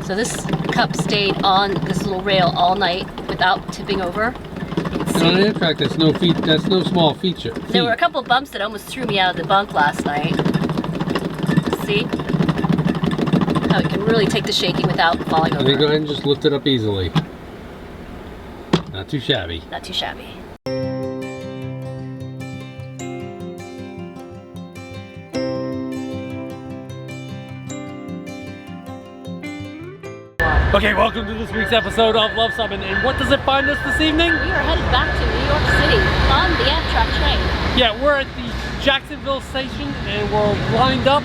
So this cup stayed on this little rail all night without tipping over. On an Amtrak, that's no small feature. There were a couple of bumps that almost threw me out of the bunk last night. See? How it can really take the shaking without falling over. And then go ahead and just lift it up easily. Not too shabby. Not too shabby. Okay, welcome to this week's episode of Luv Subbin. And what does it find us this evening? We are headed back to New York City on the Amtrak train. Yeah, we're at the Jacksonville station and we're lined up.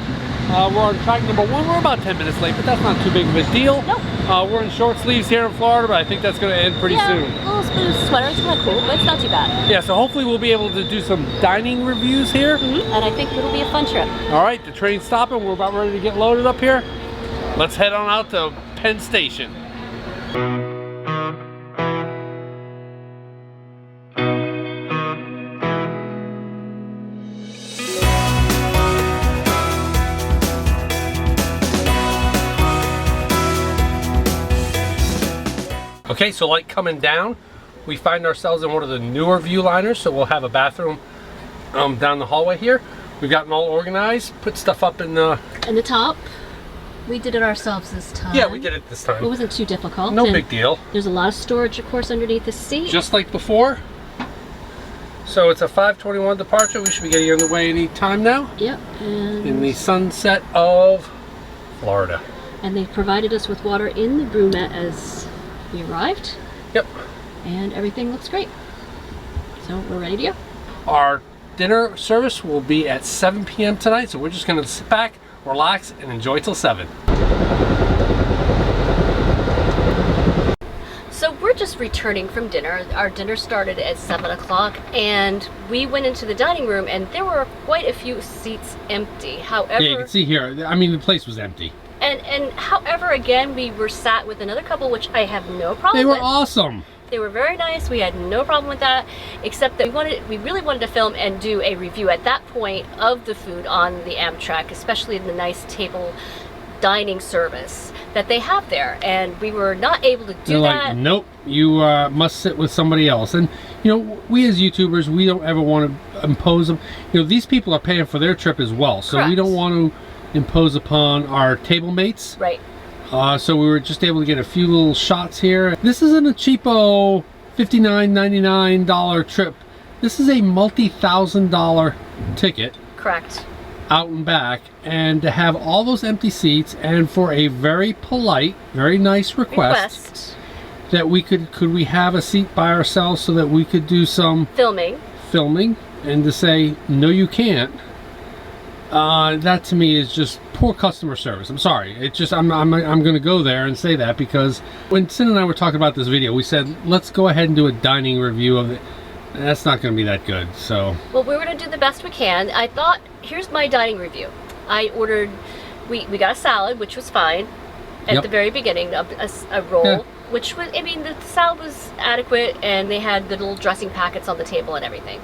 We're on track number 1. We're about 10 minutes late, but that's not too big of a deal. Nope. We're in short sleeves here in Florida, but I think that's going to end pretty soon. A little blue sweater. It's kind of cool, but it's not too bad. Yeah, so hopefully we'll be able to do some dining reviews here. And I think it'll be a fun trip. All right, the train's stopping. We're about ready to get loaded up here. Let's head on out to Penn Station. Okay, so like coming down, we find ourselves in one of the newer view liners, so we'll have a bathroom down the hallway here. We've gotten all organized, put stuff up in the top. We did it ourselves this time. Yeah, we did it this time. It wasn't too difficult. No big deal. There's a lot of storage, of course, underneath the seat. Just like before. So it's a 5:21 departure. We should be getting underway any time now. Yep. And in the sunset of Florida. And they provided us with water in the Roomette as we arrived. Yep. And everything looks great. So we're ready to go. Our dinner service will be at 7 p.m. tonight, so we're just going to sit back, relax, and enjoy till 7. So we're just returning from dinner. Our dinner started at 7 o'clock, and we went into the dining room, and there were quite a few seats empty. However, yeah, you can see here, I mean, the place was empty. And however, again, we were sat with another couple, which I have no problem with. They were awesome. They were very nice. We had no problem with that, except that we really wanted to film and do a review at that point of the food on the Amtrak, especially the nice table dining service that they have there, and we were not able to do that. Like, nope, you must sit with somebody else. And you know, we as YouTubers, we don't ever want to impose them. You know, these people are paying for their trip as well, so Correct. We don't want to impose upon our table mates. Right. So we were just able to get a few little shots here. This isn't a cheapo $59.99 trip. This is a multi-$1,000 ticket. Correct. Out and back, and to have all those empty seats, and for a very polite, very nice request that we could we have a seat by ourselves so that we could do some filming, and to say no, you can't. That to me is just poor customer service. I'm sorry. It's just I'm going to go there and say that, because when Sin and I were talking about this video, we said let's go ahead and do a dining review of it. That's not going to be that good. So well, we're going to do the best we can. I thought, here's my dining review. I ordered, we got a salad, which was fine at the very beginning, a roll, which was, I mean, the salad was adequate, and they had the little dressing packets on the table and everything.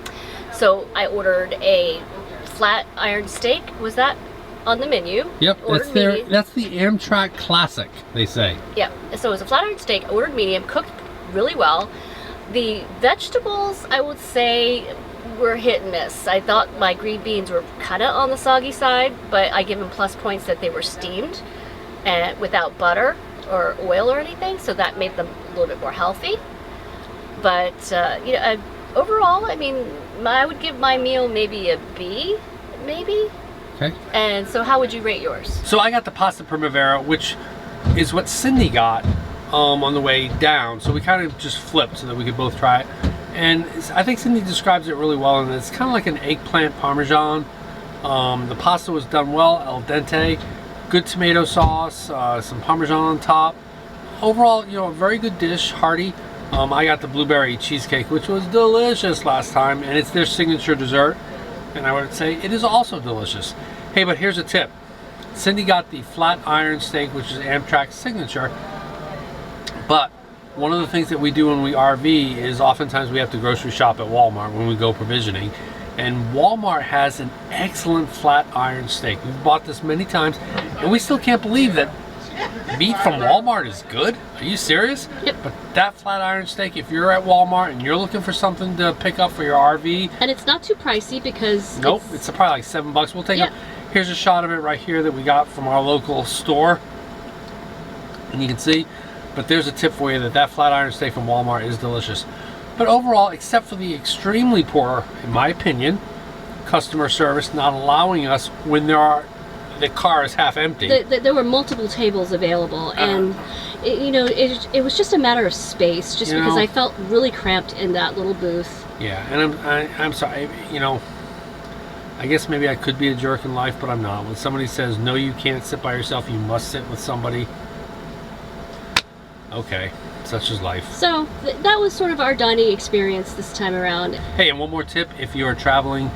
So I ordered a flat iron steak. Was that on the menu? Yep, that's the Amtrak classic, they say. Yeah, so it was a flat iron steak, ordered medium, cooked really well. The vegetables, I would say, were hit and miss. I thought my green beans were kind of on the soggy side, but I give them plus points that they were steamed and without butter or oil or anything, so that made them a little bit more healthy. But you know, overall, I mean, I would give my meal maybe a B, maybe. Okay. And so, how would you rate yours? So I got the pasta primavera, which is what Cindy got on the way down. So we kind of just flipped so that we could both try it. And I think Cindy describes it really well, and it's kind of like an eggplant parmesan. The pasta was done well, al dente, good tomato sauce, some parmesan on top. Overall, you know, a very good dish, hearty. I got the blueberry cheesecake, which was delicious last time, and it's their signature dessert, and I would say it is also delicious. Hey, but here's a tip. Cindy got the flat iron steak, which is Amtrak's signature, but one of the things that we do when we RV is oftentimes we have to grocery shop at Walmart when we go provisioning, and Walmart has an excellent flat iron steak. We've bought this many times, and we still can't believe that meat from Walmart is good. Are you serious? Yep. But that flat iron steak, if you're at Walmart and you're looking for something to pick up for your RV, and it's not too pricey because nope, it's probably like $7. We'll take it. Here's a shot of it right here that we got from our local store, and you can see. But there's a tip for you that flat iron steak from Walmart is delicious. But overall, except for the extremely poor, in my opinion, customer service, not allowing us when the car is half empty. There were multiple tables available, and it was just a matter of space, just because I felt really cramped in that little booth. Yeah, and I'm sorry, I guess maybe I could be a jerk in life, but I'm not. When somebody says, no, you can't sit by yourself, you must sit with somebody. Okay, such is life. So that was sort of our dining experience this time around. Hey, and one more tip, if you're traveling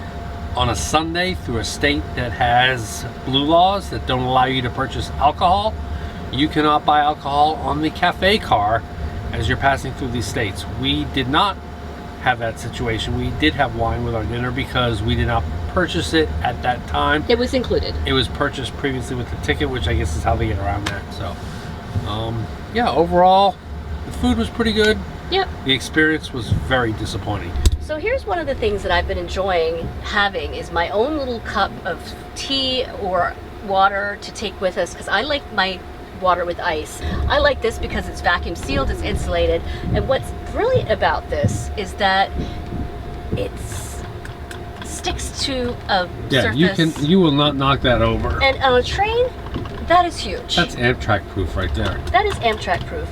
on a Sunday through a state that has blue laws that don't allow you to purchase alcohol, you cannot buy alcohol on the cafe car as you're passing through these states. We did not have that situation. We did have wine with our dinner because we did not purchase it at that time. It was included. It was purchased previously with the ticket, which I guess is how they get around that. So yeah, overall the food was pretty good. Yep. The experience was very disappointing. So here's one of the things that I've been enjoying having is my own little cup of tea or water to take with us, because I like my water with ice. I like this because it's vacuum sealed, it's insulated, and what's brilliant about this is that it sticks to a surface. You will not knock that over. And on a train, that is huge. That's Amtrak proof right there. That is Amtrak proof.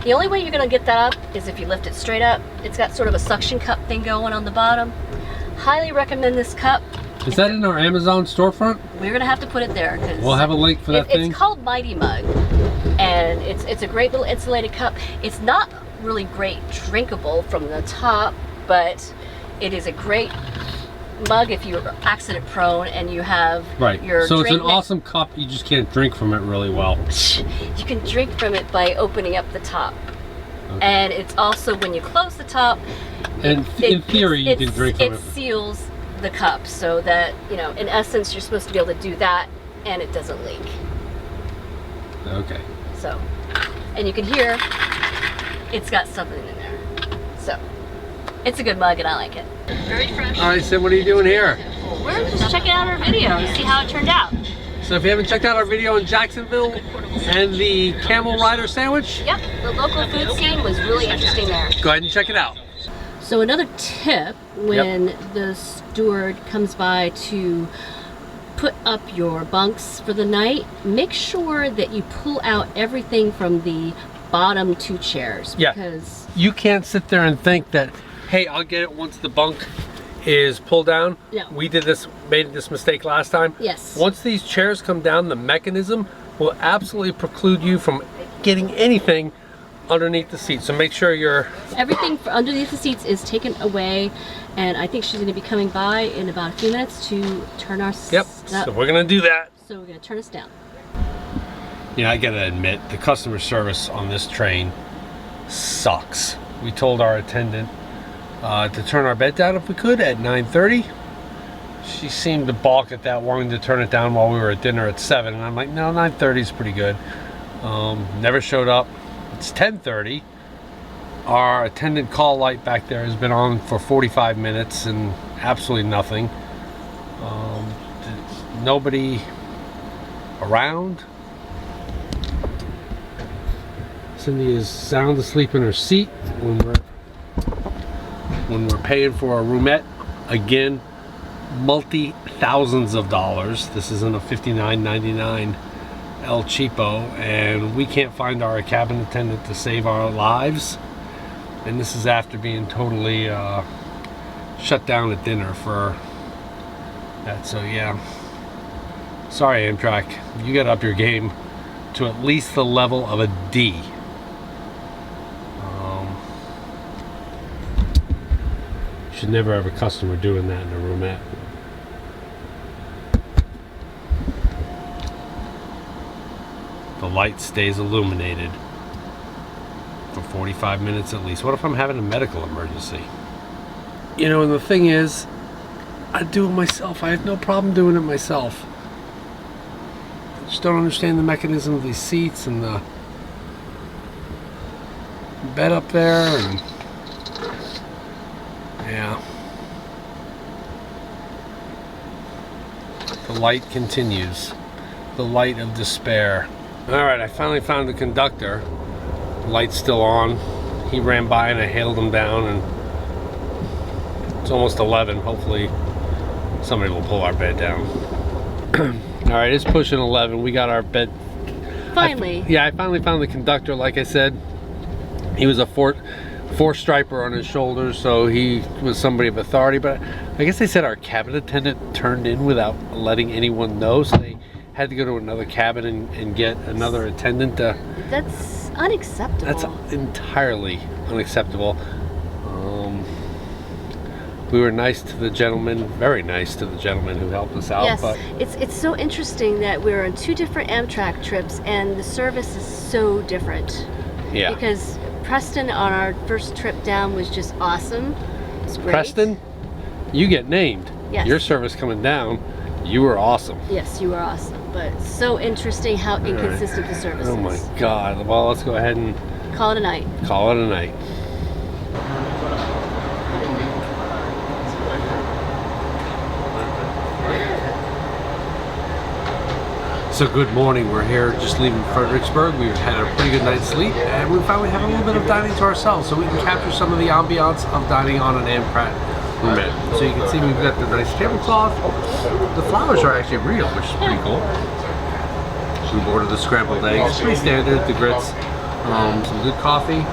The only way you're going to get that up is if you lift it straight up. It's got sort of a suction cup thing going on the bottom. Highly recommend this cup. Is that in our Amazon storefront? We're going to have to put it there. We'll have a link for that thing. It's called Mighty Mug, and it's a great little insulated cup. It's not really great drinkable from the top, but it is a great mug if you're accident prone and you have your so drink. It's an awesome cup, you just can't drink from it really well. You can drink from it by opening up the top. Okay. And it's also, when you close the top, and in theory you can drink from it. It seals the cup so that, in essence, you're supposed to be able to do that and it doesn't leak. Okay. So, and you can hear it's got something in there. So, it's a good mug and I like it. Very fresh. All right, Sim, what are you doing here? We're just checking out our video to see how it turned out. So if you haven't checked out our video in Jacksonville and the Camel Rider sandwich, yep, the local food scene was really interesting there. Go ahead and check it out. So another tip when the steward comes by to put up your bunks for the night, make sure that you pull out everything from the bottom two chairs. Yeah, because you can't sit there and think that, hey, I'll get it once the bunk is pulled down. No. We made this mistake last time. Yes. Once these chairs come down, the mechanism will absolutely preclude you from getting anything underneath the seat. So make sure everything underneath the seats is taken away, and I think she's going to be coming by in about a few minutes to turn our so we're going to do that. So we're going to turn us down. I gotta admit, the customer service on this train sucks. We told our attendant to turn our bed down if we could at 9:30. She seemed to balk at that, wanting to turn it down while we were at dinner at 7, and I'm like, no, 9:30 is pretty good. Never showed up. It's 10:30. Our attendant call light back there has been on for 45 minutes and absolutely nothing. Nobody around. Cindy is sound asleep in her seat when we're paying for a roomette. Again, multi-thousands of dollars. This isn't a $59.99 El Cheapo, and we can't find our cabin attendant to save our lives. And this is after being totally shut down at dinner for that. So yeah, sorry Amtrak, you got to up your game to at least the level of a D. Should never have a customer doing that in a roomette. The light stays illuminated for 45 minutes at least. What if I'm having a medical emergency? And the thing is, I do it myself. I have no problem doing it myself. Just don't understand the mechanism of these seats and the bed up there, and yeah. The light continues. The light of despair. Alright, I finally found the conductor. The light's still on. He ran by and I hailed him down, and it's almost 11. Hopefully somebody will pull our bed down. Alright, it's pushing 11. We got our bed. Finally. I finally found the conductor, like I said. He was a four striper on his shoulders, so he was somebody of authority, but I guess they said our cabin attendant turned in without letting anyone know, so they had to go to another cabin and get another attendant. That's unacceptable. That's entirely unacceptable. We were nice to the gentleman, very nice to the gentleman who helped us out. Yes, but it's so interesting that we're on 2 different Amtrak trips and the service is so different. yeah. Because Preston on our first trip down was just awesome. It's great. Preston, you get named. Yes. Your service coming down, you were awesome. Yes, you were awesome. But it's so interesting how inconsistent the service is. Oh my God. Well, let's go ahead and Call it a night. call it a night. So good morning, we're here just leaving Fredericksburg. We've had a pretty good night's sleep and we finally have a little bit of dining to ourselves so we can capture some of the ambiance of dining on an Amtrak Roomette. So you can see we've got the nice tablecloth. The flowers are actually real, which is pretty cool. We've ordered the scrambled eggs, pretty standard, the grits, some good coffee.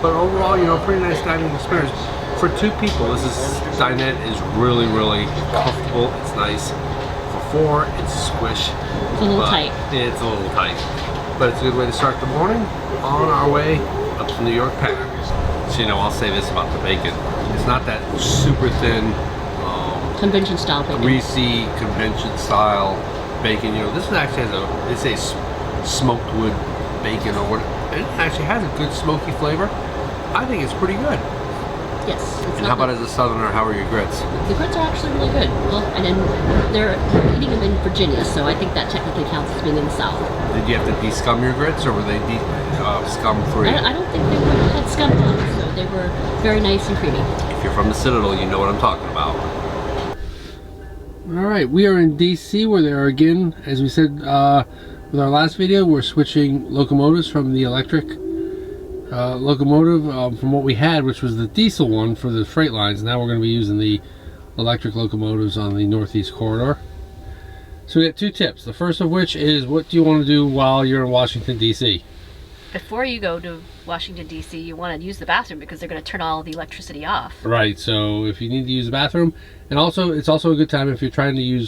But overall, you know, pretty nice dining experience. For 2 people, dinette is really, really comfortable, it's nice. 4, it's squish. It's a little tight. It's a little tight. But it's a good way to start the morning on our way up to New York Penn. So, you know, I'll say this about the bacon. It's not that super thin, Convention style bacon. greasy, convention style bacon. You know, this actually has they say smoked wood bacon or what. It actually has a good smoky flavor. I think it's pretty good. Yes. And how about as a southerner, how are your grits? The grits are actually really good. Well, and then they're eating them in Virginia, so I think that technically counts as being in the South. Did you have to de-scum your grits, or were they scum-free? I don't think they had scum on, so they were very nice and creamy. If you're from the Citadel, you know what I'm talking about. Alright, we are in DC. We're there again. As we said with our last video, we're switching locomotives from the electric locomotive from what we had, which was the diesel one for the freight lines. Now we're going to be using the electric locomotives on the Northeast Corridor. So we got 2 tips. The first of which is, what do you want to do while you're in Washington, D.C.? Before you go to Washington, D.C., you want to use the bathroom because they're going to turn all the electricity off. Right, so if you need to use the bathroom, and also it's also a good time if you're trying to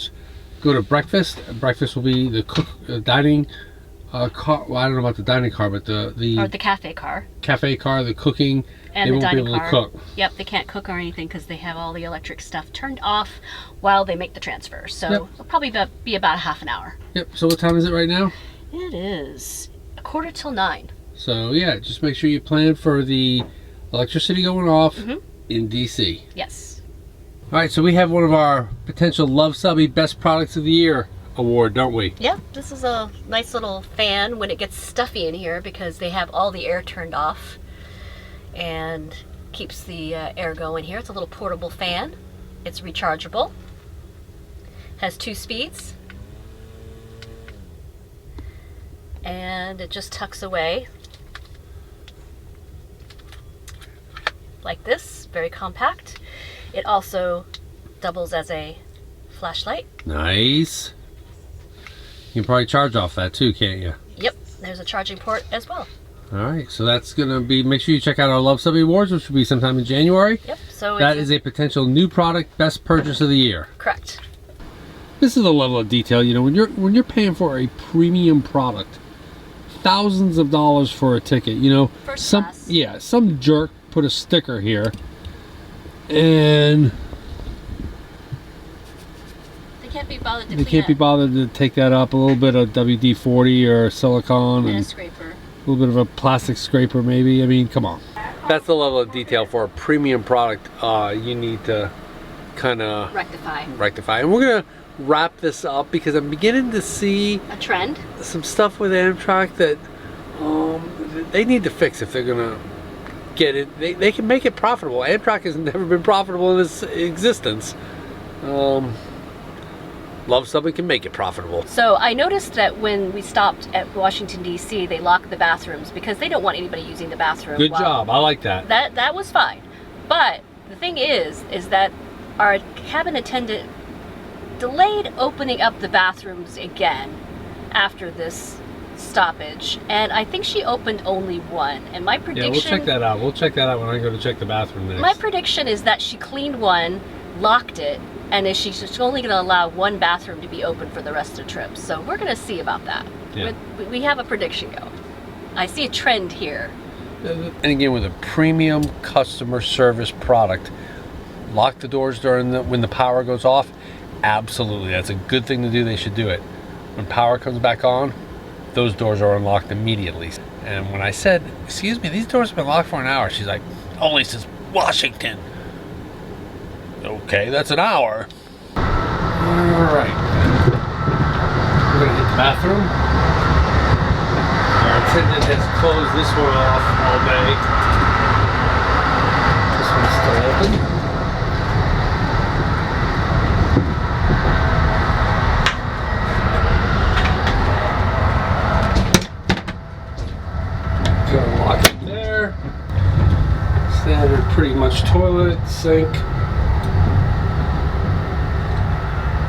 go to breakfast. Breakfast will be the dining car. Well, I don't know about the dining car, but the cafe car. Cafe car, the cooking, and they the won't be dining able car. to cook. Yep, they can't cook or anything because they have all the electric stuff turned off while they make the transfer. So it'll probably be about half an hour. Yep, so what time is it right now? It is 9:15. So yeah, just make sure you plan for the electricity going off in DC. Yes. Alright, so we have one of our potential Luv Subbin Best Products of the Year award, don't we? Yep, this is a nice little fan when it gets stuffy in here because they have all the air turned off and keeps the air going here. It's a little portable fan. It's rechargeable. Has 2 speeds. And it just tucks away like this, very compact. It also doubles as a flashlight. Nice. You can probably charge off that too, can't you? Yep, there's a charging port as well. Alright, so that's going to be, make sure you check out our Luv Subbin Awards, which will be sometime in January. Yep, so that is a potential new product best purchase of the year. Correct. This is the level of detail, you know, when you're paying for a premium product, thousands of dollars for a ticket, you know, First class. Some jerk put a sticker here and they can't be bothered to they can't be bothered to take that up. A little bit of WD-40 or silicone and a scraper. A little bit of a plastic scraper maybe. I mean, come on. That's the level of detail for a premium product you need to kind of rectify. And we're wrap this up because I'm beginning to see A trend? some stuff with Amtrak that they need to fix if they're gonna get it. They can make it profitable. Amtrak has never been profitable in its existence. Luv Subbin can make it profitable. So I noticed that when we stopped at Washington, D.C., they locked the bathrooms because they don't want anybody using the bathroom. Good job. I like that. That was fine. But the thing is that our cabin attendant delayed opening up the bathrooms again after this stoppage, and I think she opened only one. And my prediction... Yeah, we'll check that out. We'll check that out when I go to check the bathroom next. My prediction is that she cleaned one, locked it, and is she's only going to allow one bathroom to be open for the rest of the trip. So we're going to see about that. Yeah. We have a prediction going. I see a trend here. And again, with a premium customer service product, lock the doors when the power goes off. Absolutely, that's a good thing to do. They should do it. When power comes back on, those doors are unlocked immediately. And when I said, excuse me, these doors have been locked for an hour, she's like, only since Washington. Okay, that's an hour. Alright. We're gonna hit the bathroom. Our attendant has closed this one off all day. This one's still open. Gonna lock it there. Standard pretty much toilet, sink.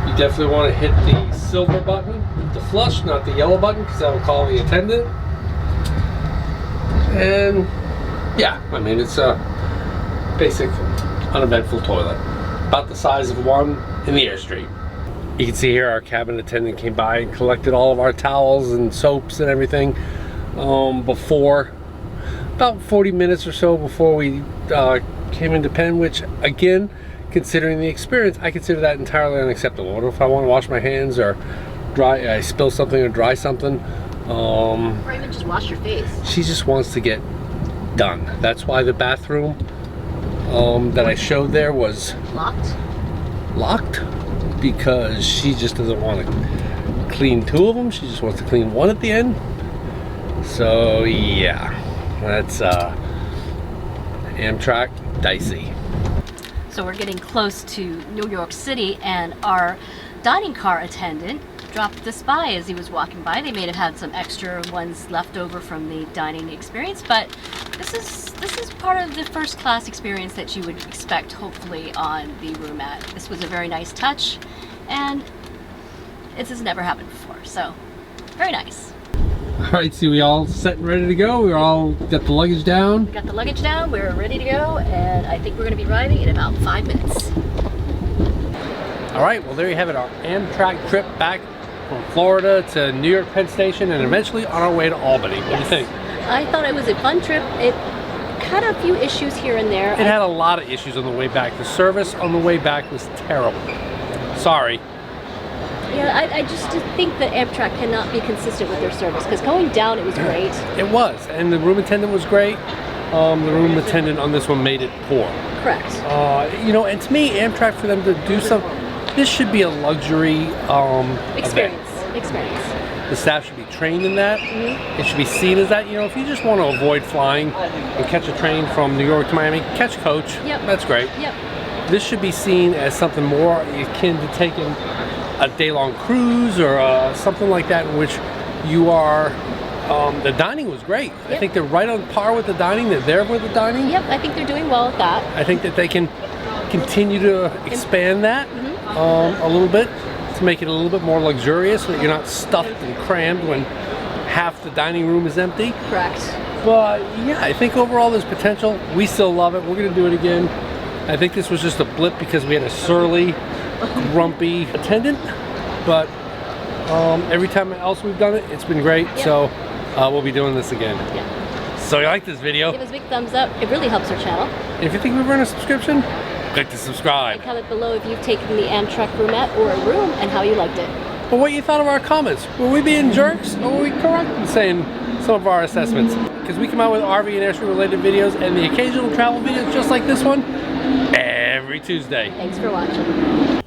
You definitely want to hit the silver button, the flush, not the yellow button, because that will call the attendant. And yeah, I mean, it's a basic uneventful toilet, about the size of one in the Airstream. You can see here our cabin attendant came by and collected all of our towels and soaps and everything before, about 40 minutes or so before we came into pen, which again, considering the experience, I consider that entirely unacceptable. What if I want to wash my hands or I spill something or dry something? Or even just wash your face. She just wants to get done. That's why the bathroom that I showed there was locked, because she just doesn't want to clean two of them. She just wants to clean one at the end. So yeah, that's Amtrak dicey. So we're getting close to New York City, and our dining car attendant dropped this by as he was walking by. They may have had some extra ones left over from the dining experience, but this is part of the first class experience that you would expect, hopefully, on the Roomette. This was a very nice touch, and this has never happened before, so very nice. Alright, so we all set and ready to go. We all got the luggage down. Got the luggage down, we're ready to go, and I think we're going to be arriving in about 5 minutes. Alright, well there you have it, our Amtrak trip back from Florida to New York Penn Station, and eventually on our way to Albany. What do you think? I thought it was a fun trip. It had a few issues here and there. It had a lot of issues on the way back. The service on the way back was terrible. Sorry. Yeah, I just think that Amtrak cannot be consistent with their service, because going down it was great. It was, and the room attendant was great. The room attendant on this one made it poor. Correct. You know, and to me, Amtrak, for them to do something, this should be a luxury Experience. The staff should be trained in that. Mm-hmm. It should be seen as that. You know, if you just want to avoid flying and catch a train from New York to Miami, catch a coach. Yep. That's great. Yep. This should be seen as something more akin to taking a day-long cruise or something like that, in which you are. The dining was great. Yep. I think they're right on par with the dining. They're there with the dining. Yep, I think they're doing well with that. I think that they can continue to expand that a little bit to make it a little bit more luxurious, so that you're not stuffed and crammed when half the dining room is empty. Correct. But yeah, I think overall there's potential. We still love it. We're going to do it again. I think this was just a blip because we had a surly, grumpy attendant, but every time else we've done it, it's been great. Yep. So we'll be doing this again. Yeah. So you like this video? Give us a big thumbs up. It really helps our channel. And if you think we've earned a subscription, click to subscribe. And comment below if you've taken the Amtrak Roomette or a room and how you liked it. But what you thought of our comments. Were we being jerks, or were we correct in saying some of our assessments? Because we come out with RV and Airstream related videos and the occasional travel videos just like this one every Tuesday. Thanks for watching.